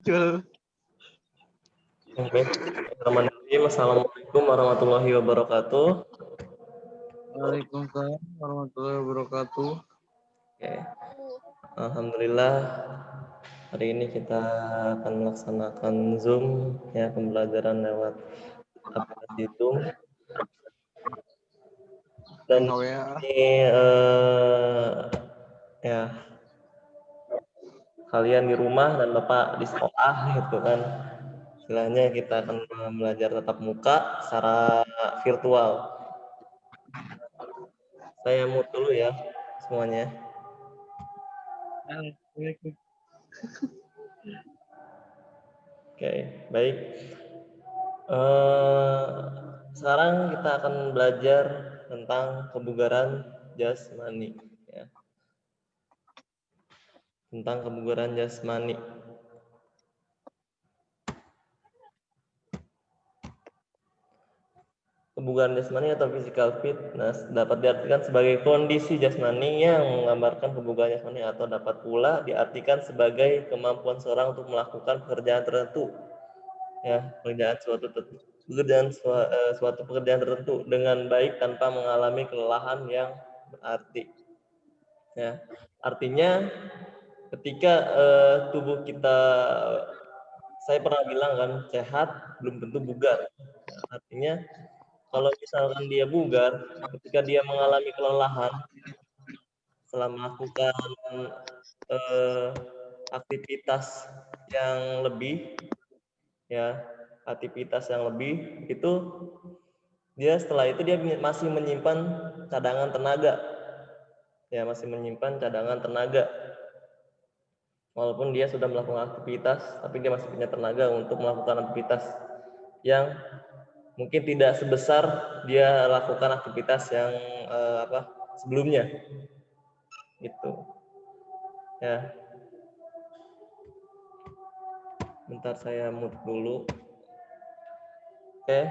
Baik. Assalamualaikum warahmatullahi wabarakatuh. Waalaikumsalam warahmatullahi wabarakatuh. Oke. Alhamdulillah hari ini kita akan melaksanakan Zoom ya, pembelajaran lewat aplikasi Zoom. Dan ini ya kalian di rumah dan Bapak di sekolah gitu kan. Istilahnya kita akan belajar tatap muka secara virtual. Saya mute dulu ya semuanya. Oke, baik. Sekarang kita akan belajar tentang kebugaran jasmani. Ya. Tentang kebugaran jasmani. Kebugaran jasmani atau physical fitness dapat diartikan sebagai kondisi jasmani yang menggambarkan kebugaran jasmani atau dapat pula diartikan sebagai kemampuan seorang untuk melakukan pekerjaan tertentu. Ya, suatu pekerjaan tertentu dengan baik tanpa mengalami kelelahan yang berarti. Ya, artinya ketika tubuh kita, saya pernah bilang kan, sehat belum tentu bugar. Ya, artinya kalau misalkan dia bugar, ketika dia mengalami kelelahan setelah melakukan aktivitas yang lebih, ya aktivitas yang lebih itu dia setelah itu dia masih menyimpan cadangan tenaga, ya masih menyimpan cadangan tenaga. Walaupun dia sudah melakukan aktivitas, tapi dia masih punya tenaga untuk melakukan aktivitas yang mungkin tidak sebesar dia lakukan aktivitas yang sebelumnya, gitu. Ya, bentar saya mute dulu. Oke.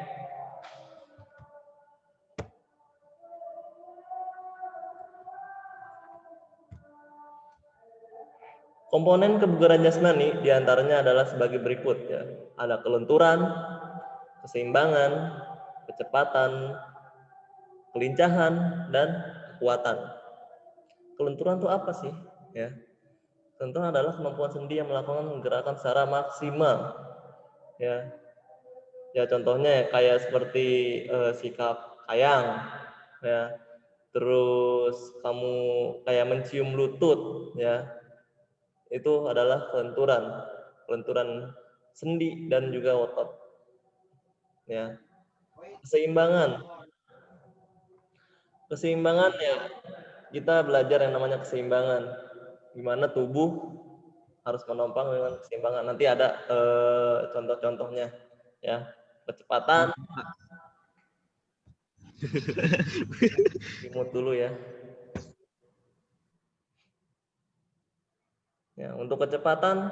Komponen kebugaran jasmani diantaranya adalah sebagai berikut ya. Ada kelenturan, keseimbangan, kecepatan, kelincahan, dan kekuatan. Kelenturan itu apa sih? Ya, kelenturan adalah kemampuan sendi yang melakukan gerakan secara maksimal. Ya, ya contohnya kayak seperti sikap kayang, ya. Terus kamu kayak mencium lutut, ya. Itu adalah kelenturan sendi dan juga otot. Ya. Keseimbangan ya, kita belajar yang namanya keseimbangan, gimana tubuh harus menopang dengan keseimbangan. Nanti ada contoh-contohnya ya. Kecepatan, dimut dulu ya. Ya, untuk kecepatan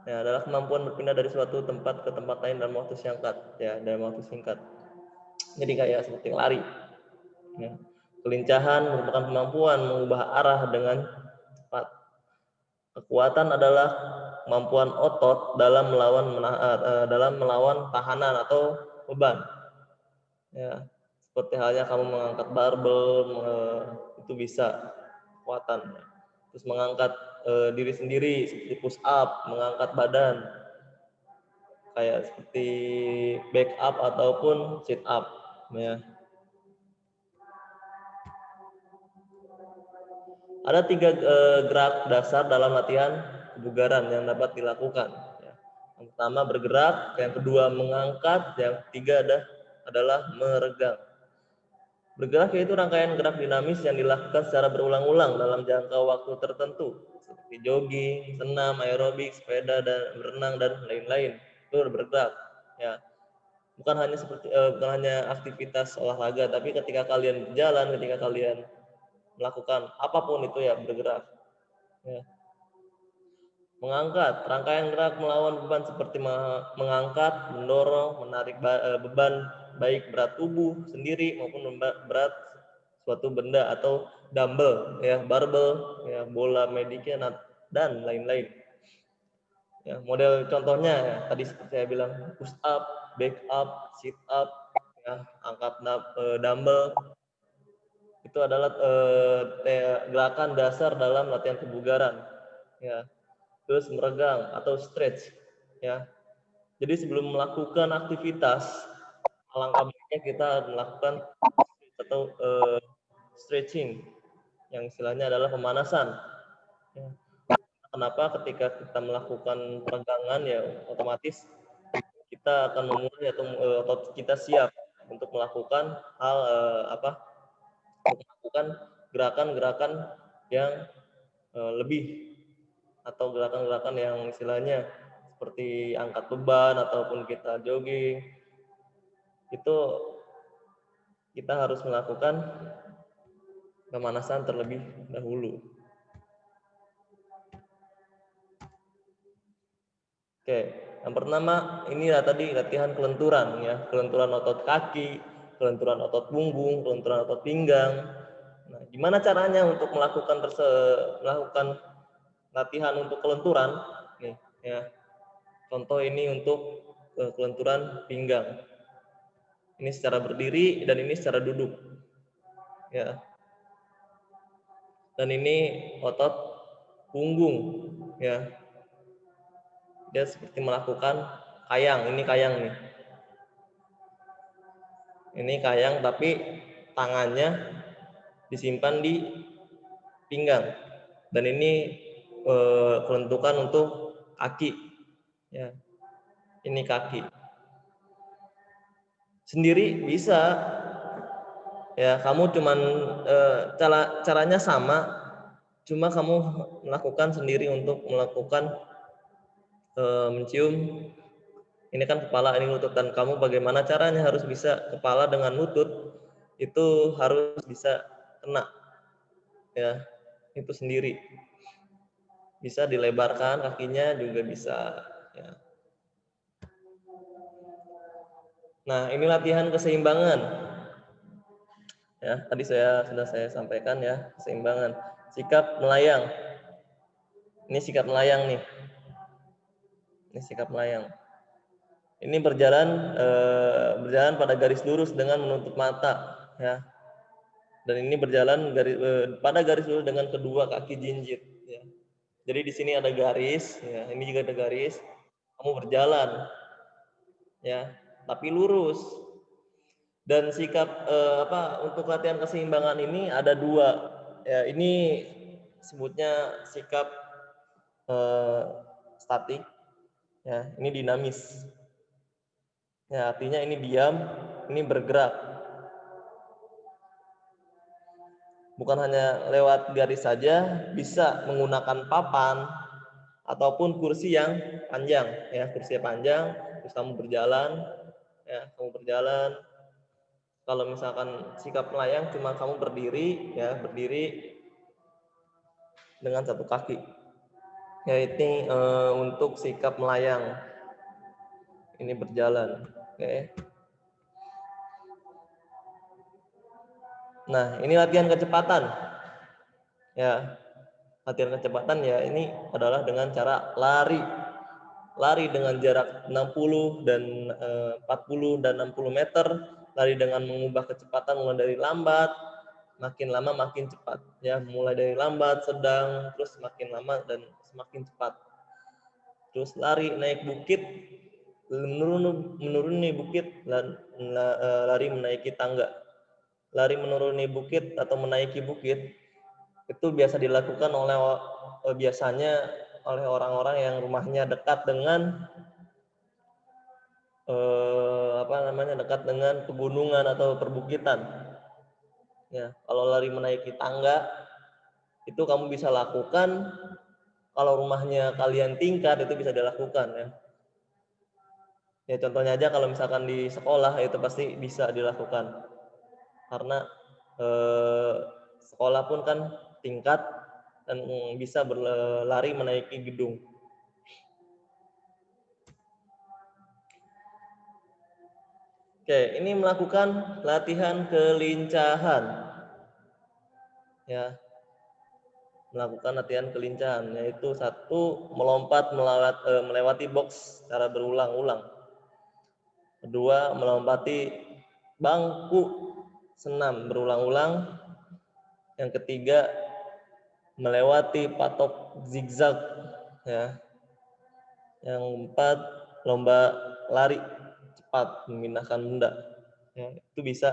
ya adalah kemampuan berpindah dari suatu tempat ke tempat lain dalam waktu singkat, ya dalam waktu singkat. Jadi kayak seperti lari. Ya. Kelincahan merupakan kemampuan mengubah arah dengan cepat. Kekuatan adalah kemampuan otot dalam melawan tahanan atau beban. Ya, seperti halnya kamu mengangkat barbel, itu bisa kekuatan. Terus mengangkat diri sendiri seperti push up, mengangkat badan kayak seperti back up ataupun sit up, ya. Ada 3 gerak dasar dalam latihan kebugaran yang dapat dilakukan. Ya. Yang pertama bergerak, yang kedua mengangkat, yang ketiga adalah meregang. Bergerak yaitu rangkaian gerak dinamis yang dilakukan secara berulang-ulang dalam jangka waktu tertentu, seperti jogging, senam, aerobik, sepeda, dan berenang dan lain-lain. Itu bergerak. Ya. Bukan hanya aktivitas olahraga, tapi ketika kalian berjalan, ketika kalian melakukan apapun itu ya bergerak. Ya. Mengangkat, rangkaian gerak melawan beban seperti mengangkat, mendorong, menarik beban baik berat tubuh sendiri maupun berat suatu benda atau dumbbell, ya barbel, ya bola mediknya dan lain-lain. Ya, model contohnya ya, tadi seperti saya bilang push up, back up, sit up, ya, angkat dumbbell itu adalah gerakan dasar dalam latihan kebugaran. Ya, terus meregang atau stretch. Ya, jadi sebelum melakukan aktivitas, alangkah baiknya kita melakukan atau stretching, yang istilahnya adalah pemanasan. Ya. Kenapa ketika kita melakukan peregangan ya otomatis kita akan memulai atau otot kita siap untuk melakukan hal untuk melakukan gerakan-gerakan yang lebih atau gerakan-gerakan yang istilahnya seperti angkat beban ataupun kita jogging itu kita harus melakukan pemanasan terlebih dahulu. Oke, yang pertama ini tadi latihan kelenturan ya, kelenturan otot kaki, kelenturan otot punggung, kelenturan otot pinggang. Nah, gimana caranya untuk melakukan latihan untuk kelenturan? Nih, ya. Contoh ini untuk kelenturan pinggang. Ini secara berdiri dan ini secara duduk. Ya. Dan ini otot punggung, ya. Dia seperti melakukan kayang, ini kayang nih. Ini kayang tapi tangannya disimpan di pinggang. Dan ini kelentukan untuk kaki. Ya. Ini kaki. Sendiri bisa. Ya, kamu cuman caranya sama, cuma kamu melakukan sendiri untuk melakukan mencium. Ini kan kepala, ini lutut, dan kamu bagaimana caranya harus bisa kepala dengan lutut itu harus bisa kena, ya itu sendiri. Bisa dilebarkan kakinya juga bisa. Ya. Nah ini latihan keseimbangan. Ya tadi sudah saya sampaikan ya keseimbangan. Sikap melayang. Ini sikap melayang nih. Ini sikap melayang. Ini berjalan pada garis lurus dengan menutup mata, ya. Dan ini berjalan pada garis lurus dengan kedua kaki jinjit, ya. Jadi di sini ada garis, ya. Ini juga ada garis. Kamu berjalan, ya, tapi lurus. Dan sikap untuk latihan keseimbangan ini ada dua, ya. Ini sebutnya sikap statik, ya. Ini dinamis. Ya, artinya ini diam, ini bergerak. Bukan hanya lewat garis saja, bisa menggunakan papan ataupun kursi yang panjang, ya, kursi yang panjang, terus kamu berjalan, ya, kamu berjalan. Kalau misalkan sikap melayang cuma kamu berdiri, ya, berdiri dengan satu kaki. Ya, ini untuk sikap melayang. Ini berjalan, oke. Nah, ini latihan kecepatan. Ya, latihan kecepatan ya ini adalah dengan cara lari. Lari dengan jarak 60 dan 40 dan 60 meter, lari dengan mengubah kecepatan mulai dari lambat, makin lama makin cepat. Ya, mulai dari lambat, sedang, terus makin lama dan semakin cepat. Terus lari naik bukit, menuruni bukit, lari menaiki tangga. Lari menuruni bukit atau menaiki bukit itu biasa dilakukan biasanya oleh orang-orang yang rumahnya dekat dengan dekat dengan pegunungan atau perbukitan. Ya, kalau lari menaiki tangga itu kamu bisa lakukan. Kalau rumahnya kalian tingkat itu bisa dilakukan, ya. Ya contohnya aja kalau misalkan di sekolah itu pasti bisa dilakukan. Karena sekolah pun kan tingkat dan bisa berlari menaiki gedung. Oke, ini melakukan latihan kelincahan. Ya. melakukan latihan kelincahan, yaitu satu, melompat melewati box secara berulang-ulang. Kedua, melompati bangku senam berulang-ulang. Yang ketiga, melewati patok zigzag, ya. Yang empat, lomba lari cepat memindahkan benda, ya. Itu bisa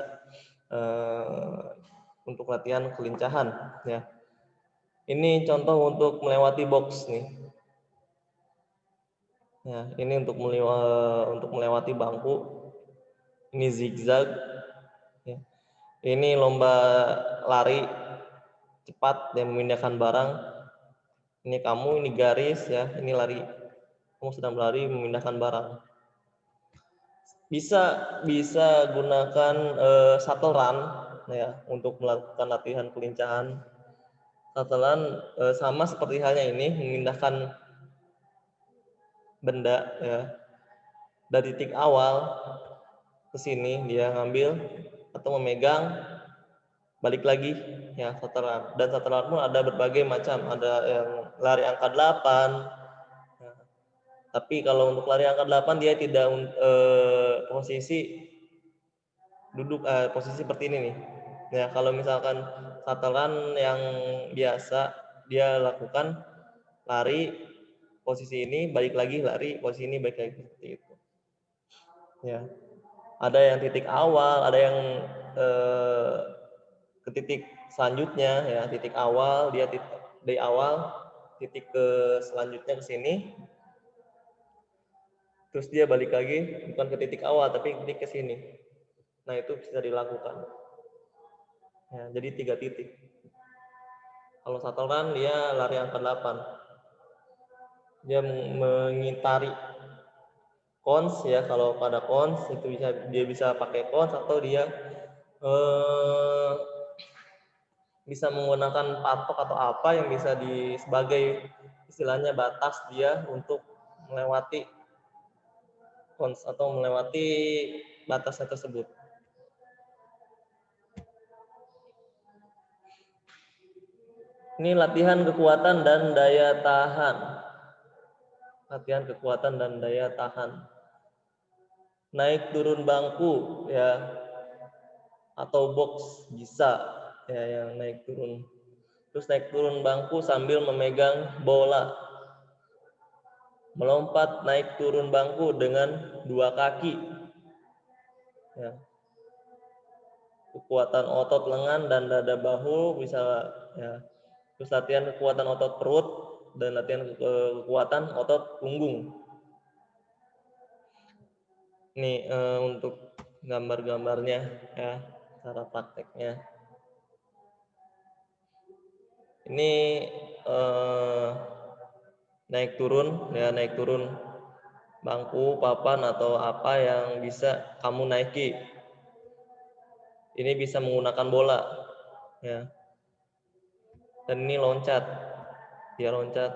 untuk latihan kelincahan, ya. Ini contoh untuk melewati box nih. Ya, ini untuk melewati bangku. Ini zigzag. Ya. Ini lomba lari cepat dan memindahkan barang. Ini kamu, ini garis, ya. Ini lari. Kamu sedang berlari memindahkan barang. Bisa gunakan shuttle run, ya, untuk melakukan latihan kelincahan. Shuttle run sama seperti halnya ini, memindahkan benda, ya, dari titik awal ke sini dia ngambil atau memegang, balik lagi, ya, shuttle run. Dan shuttle run pun ada berbagai macam, ada yang lari angka 8. Ya. Tapi kalau untuk lari angka 8 dia tidak posisi duduk posisi seperti ini nih. Ya, kalau misalkan shuttle run yang biasa dia lakukan lari posisi ini, balik lagi lari posisi ini, balik lagi seperti itu. Ya. Ada yang titik awal, ada yang ke titik selanjutnya, ya, titik awal dia dari awal titik ke selanjutnya ke sini, terus dia balik lagi bukan ke titik awal tapi titik ke sini. Nah, itu bisa dilakukan. Ya, jadi 3 titik. Kalau shuttle run dia lari angka 8. Dia mengitari cons, ya, kalau pada cons itu dia bisa pakai cons atau dia bisa menggunakan patok atau apa yang bisa sebagai istilahnya batas dia untuk melewati cons atau melewati batasnya tersebut. Ini latihan kekuatan dan daya tahan. Latihan kekuatan dan daya tahan. Naik turun bangku, ya, atau box bisa, ya, yang naik turun. Terus naik turun bangku sambil memegang bola. Melompat naik turun bangku dengan 2 kaki. Ya. Kekuatan otot lengan dan dada bahu bisa, ya. Terus latihan kekuatan otot perut dan latihan kekuatan otot punggung. Ini untuk gambar-gambarnya, ya, cara prakteknya. Ini naik turun, ya, naik turun bangku, papan atau apa yang bisa kamu naiki. Ini bisa menggunakan bola, ya. Dan ini loncat, dia loncat.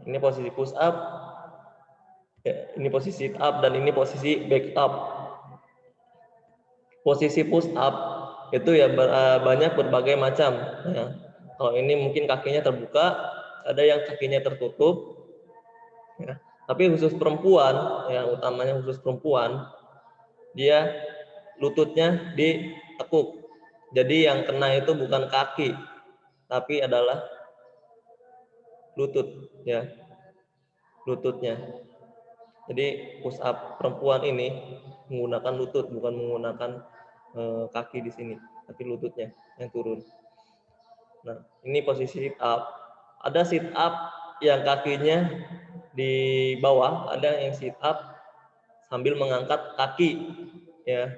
Ini posisi push up, ya, ini posisi sit up, dan ini posisi back up. Posisi push up itu, ya, banyak berbagai macam, ya. Kalau ini mungkin kakinya terbuka, ada yang kakinya tertutup, ya. Tapi khusus perempuan, ya, utamanya khusus perempuan, dia lututnya ditekuk. Jadi yang kena itu bukan kaki, tapi adalah lutut, ya, lututnya. Jadi push up perempuan ini menggunakan lutut, bukan menggunakan kaki di sini, tapi lututnya yang turun. Nah, ini posisi sit up. Ada sit up yang kakinya di bawah, ada yang sit up sambil mengangkat kaki, ya.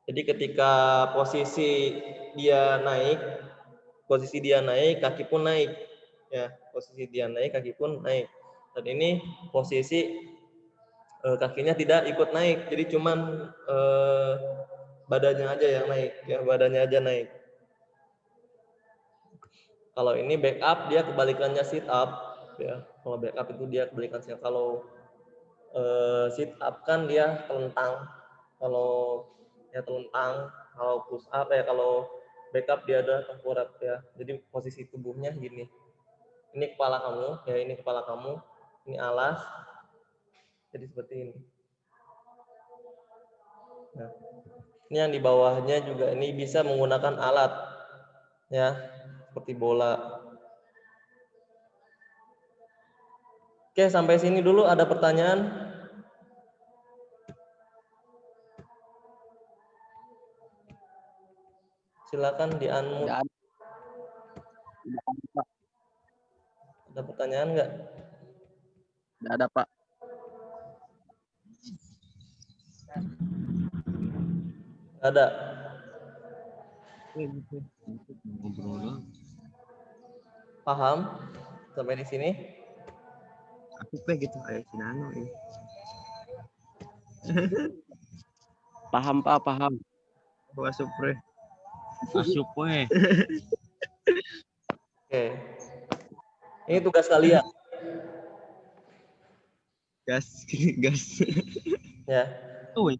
Jadi ketika posisi dia naik, kaki pun naik, ya. Posisi dia naik, kaki pun naik. Dan ini posisi kakinya tidak ikut naik, jadi cuman badannya aja yang naik, ya, badannya aja naik. Kalau ini back up dia kebalikannya sit up, ya. Kalau back up itu dia kebalikan sit up. Kalau sit up kan dia telentang. Kalau ya telentang, kalau push up, kalau backup dia adalah tengkorak ya. Jadi posisi tubuhnya gini. Ini kepala kamu, ya ini kepala kamu, ini alas. Jadi seperti ini. Nah, ini yang di bawahnya juga ini bisa menggunakan alat ya, seperti bola. Oke, sampai sini dulu ada pertanyaan? Silakan di-unmute. Tidak ada, Pak. Ada pertanyaan nggak? Tidak ada, Pak. Ada. Ngobrol. Paham sampai di sini? Aku gitu kayak Sinano ini. Paham Pak, paham. Wah, supre. Asup weh. Oke. Ini tugas kalian Gas, gas. ya. Tuh,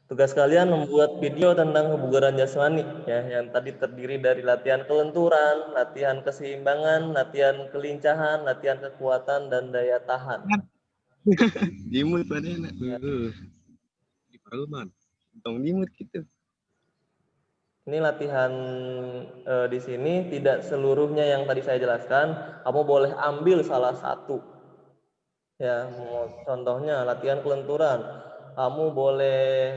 Tugas kalian membuat video tentang kebugaran jasmani ya, yang tadi terdiri dari latihan kelenturan, latihan keseimbangan, latihan kelincahan, latihan kekuatan dan daya tahan. Dimut pada enak. Ya. Di Palman. Tong dimut gitu. Ini latihan di sini tidak seluruhnya yang tadi saya jelaskan, kamu boleh ambil salah satu. Ya, contohnya latihan kelenturan. Kamu boleh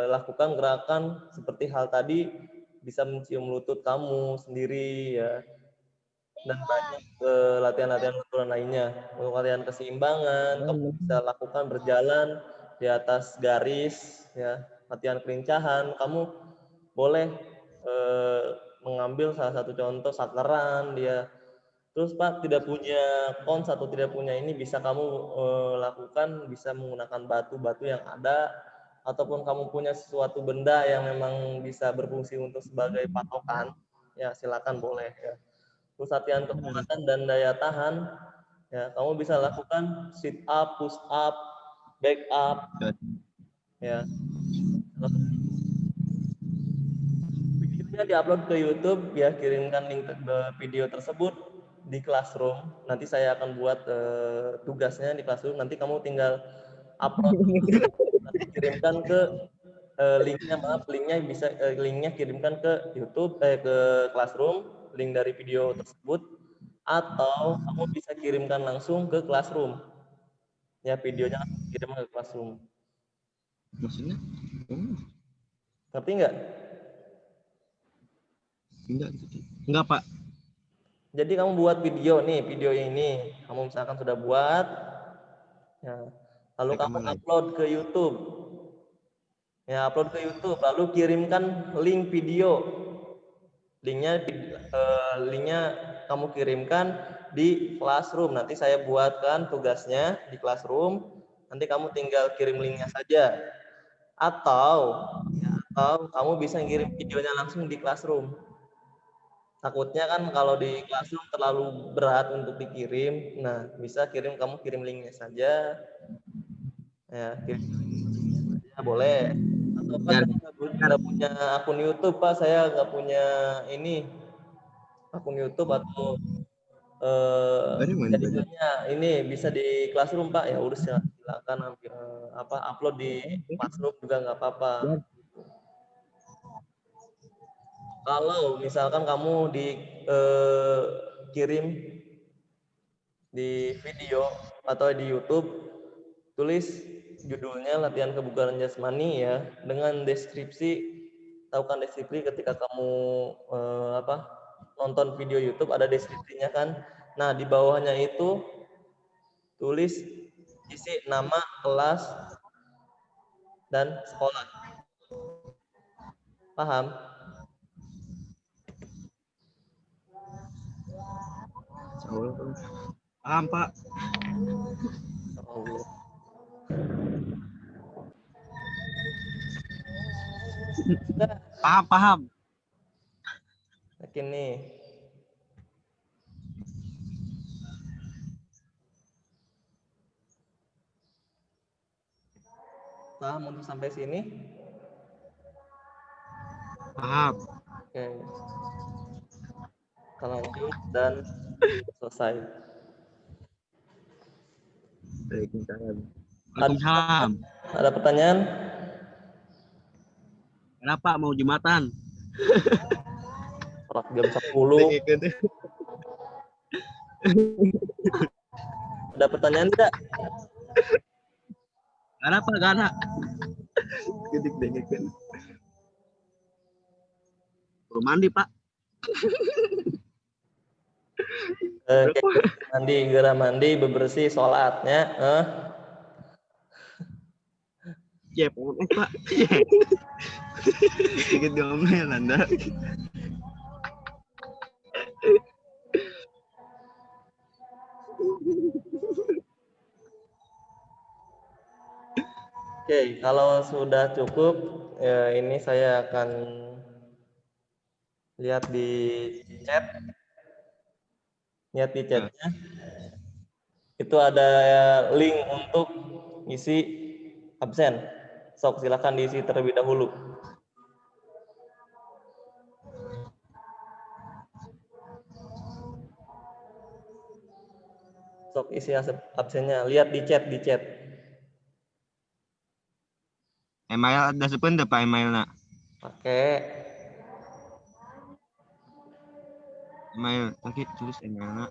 lakukan gerakan seperti hal tadi, bisa mencium lutut kamu sendiri ya, dan banyak latihan-latihan kelenturan lainnya. Untuk latihan keseimbangan, kamu bisa lakukan berjalan di atas garis ya. Latihan kelincahan, kamu boleh mengambil salah satu contoh sakeran dia. Terus Pak tidak punya cons atau tidak punya ini, bisa kamu lakukan, bisa menggunakan batu-batu yang ada, ataupun kamu punya sesuatu benda yang memang bisa berfungsi untuk sebagai patokan, ya silakan boleh ya. Terus latihan kekuatan dan daya tahan, ya kamu bisa lakukan sit up, push up, back up, ya. Videonya diupload ke YouTube ya, kirimkan link video tersebut di Classroom. Nanti saya akan buat tugasnya di Classroom. Nanti kamu tinggal upload, nanti kirimkan ke linknya, linknya bisa linknya kirimkan ke YouTube ke Classroom, link dari video tersebut, atau kamu bisa kirimkan langsung ke Classroom. Ya videonya kirim ke Classroom. Maksudnya? Ngerti nggak? Enggak, Pak. Jadi kamu buat video nih, video ini kamu misalkan sudah buat, ya, lalu kamu upload ke YouTube, ya upload ke YouTube, lalu kirimkan link video, linknya kamu kirimkan di Classroom. Nanti saya buatkan tugasnya di Classroom, nanti kamu tinggal kirim linknya saja, atau kamu bisa kirim videonya langsung di Classroom. Takutnya kan kalau di Classroom terlalu berat untuk dikirim, nah bisa kamu kirim linknya saja, ya kirim linknya saja boleh. Atau Pak saya nggak punya akun YouTube Pak, saya nggak punya ini akun YouTube atau jaringannya ini bisa di Classroom Pak, ya udah silakan upload di Classroom juga nggak apa-apa. Kalau misalkan kamu kirim di video atau di YouTube, tulis judulnya latihan kebugaran jasmani ya, dengan deskripsi, tahu kan deskripsi ketika kamu nonton video YouTube ada deskripsinya kan. Nah di bawahnya itu tulis isi nama, kelas, dan sekolah. Paham? Paham, Pak. Allah. Paham. Yakin nih. Paham untuk sampai sini? Paham. Oke. Kita lanjut dan selesai. Waalaikumsalam. Waalaikumsalam. Ada pertanyaan? Kenapa mau Jumatan? Setelah jam 10. Dengekeun teh. Ada pertanyaan tidak? Kenapa gak ada? Gedik dengekeun. Baru mandi, Pak. Oke, segera mandi, bebersih, sholatnya. Ya, Pak. Sedikit diomel Anda. Oke, kalau sudah cukup, ya ini saya akan lihat di chat. Lihat di chatnya. Itu ada link untuk isi absen. Sok silakan diisi terlebih dahulu. Sok isi absennya. Lihat di chat, di chat. Email ada sepende Pak emailna. Pakai Email lagi tulis emailna.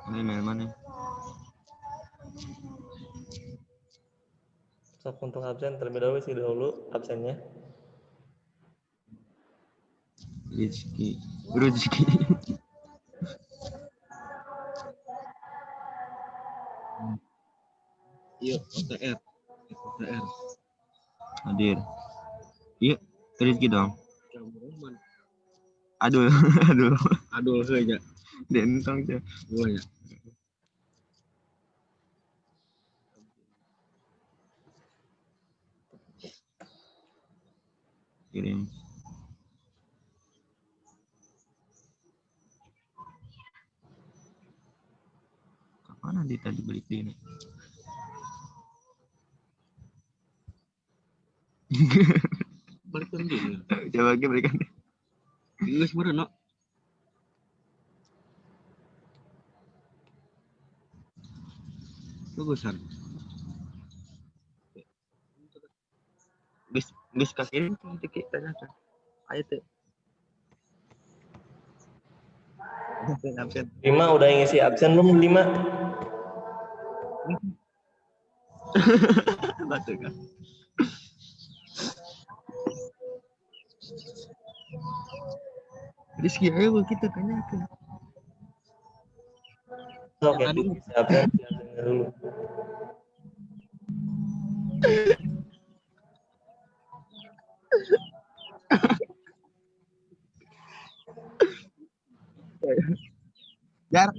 Ini email mana? sok untuk absen terlebih dahulu, isi dahulu absennya. Rizky. Iya, OTR. OTR. Hadir. Iya, Rizky dong. Roman. Aduh, aduh. Aduh, aja. Dentong aja. Oh ya. Kirim. Kapan nanti tadi balik ini? Balik lagi. Coba lagi berikan. Inggris bener, no? Bagusan. Bis kakirim itu kita tanyakan. Ayo tuh. Absen. 5 udah ngisi absen belum 5? Batu kan. Rizky ayo kita tanyakan. Oke, isi absen dulu. Jar.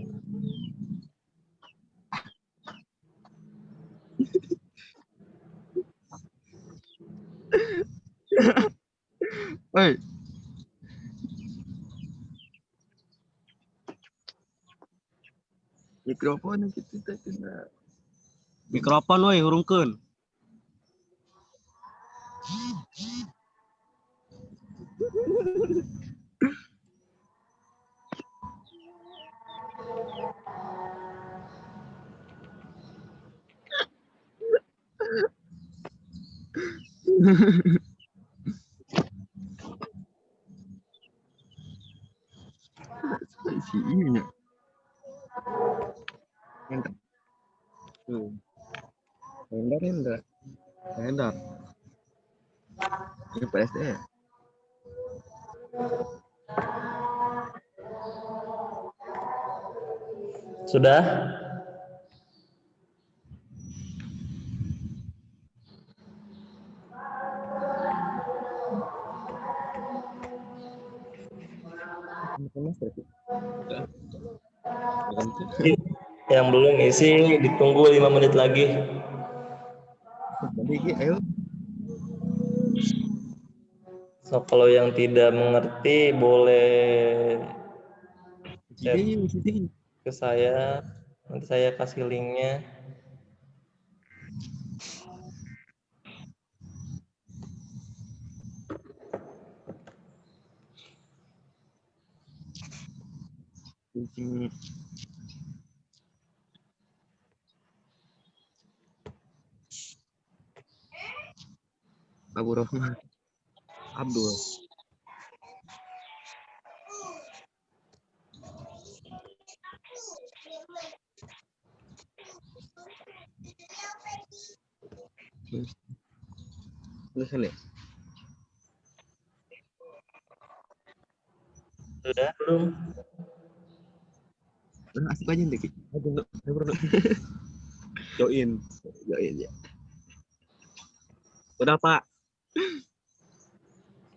Woi. Mikrofon kita kena. Mikrofon woi urungkeun. Isi ininya. Enter. Ender. Ender. Ini PSD. Sudah? Yang belum isi ditunggu 5 menit lagi. Jadi ayo. So, kalau yang tidak mengerti boleh chat ke saya, nanti saya kasih linknya. Kucing. Abu Rahman. Abdul. Tulisan ya? Sudah belum? Nah, asik aja nih. Join ya. Udah Pak.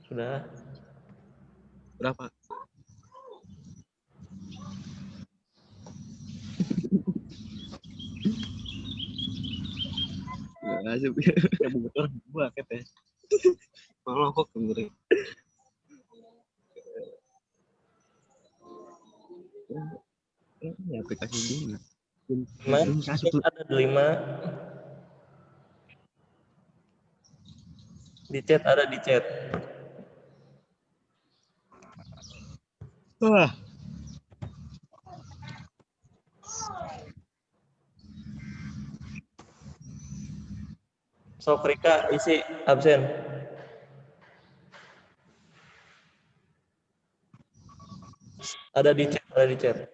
Sudah. Udah Pak. Nggak asik. Ya betul gua kata. Malah kok kemarin. Ini aplikasi dulu. Chat ada 5. Di chat ada di chat. Wah. Sok Rika isi absen. Ada di chat, ada di chat.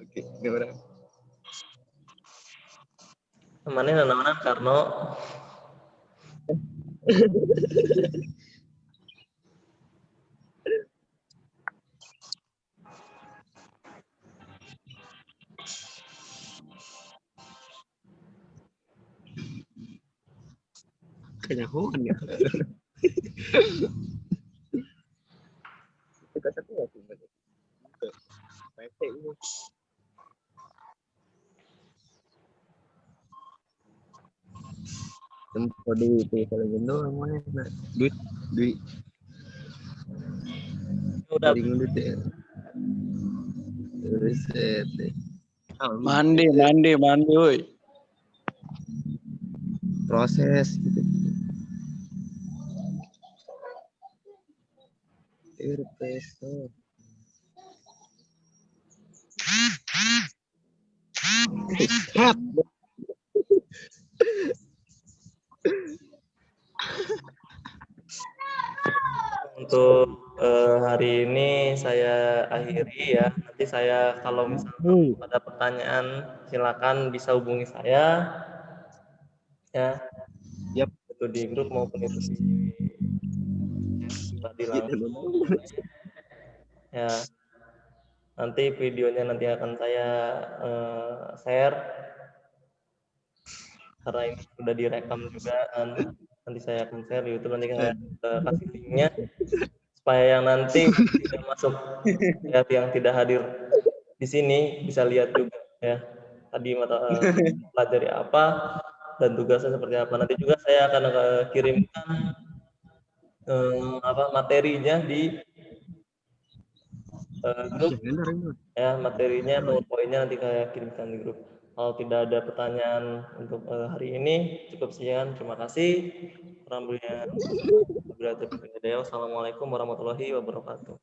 Oke, gimana? Temannya nama Karno. Kenyahoan ya. Kita satu ya sih. PT ini. Tempat duit itu kalau gitu mana? Duit. Udah. Dari duit ya. Riset. Mandi, woi. Proses gitu. Irpeso. Untuk hari ini saya akhiri ya. Nanti saya kalau misalnya ada pertanyaan silakan bisa hubungi saya ya. Yap. Itu di grup maupun itu di tadi langsung. Ya. Nanti videonya nanti akan saya share karena ini sudah direkam juga dan nanti saya akan share di YouTube, nanti saya kasih linknya supaya yang nanti tidak masuk ya, yang tidak hadir di sini bisa lihat juga ya tadi pelajari apa dan tugasnya seperti apa. Nanti juga saya akan kirimkan materinya di grup ya, materinya PowerPoint-nya nanti saya kirimkan di grup. Kalau tidak ada pertanyaan untuk hari ini cukup sekian, terima kasih. Assalamualaikum warahmatullahi wabarakatuh.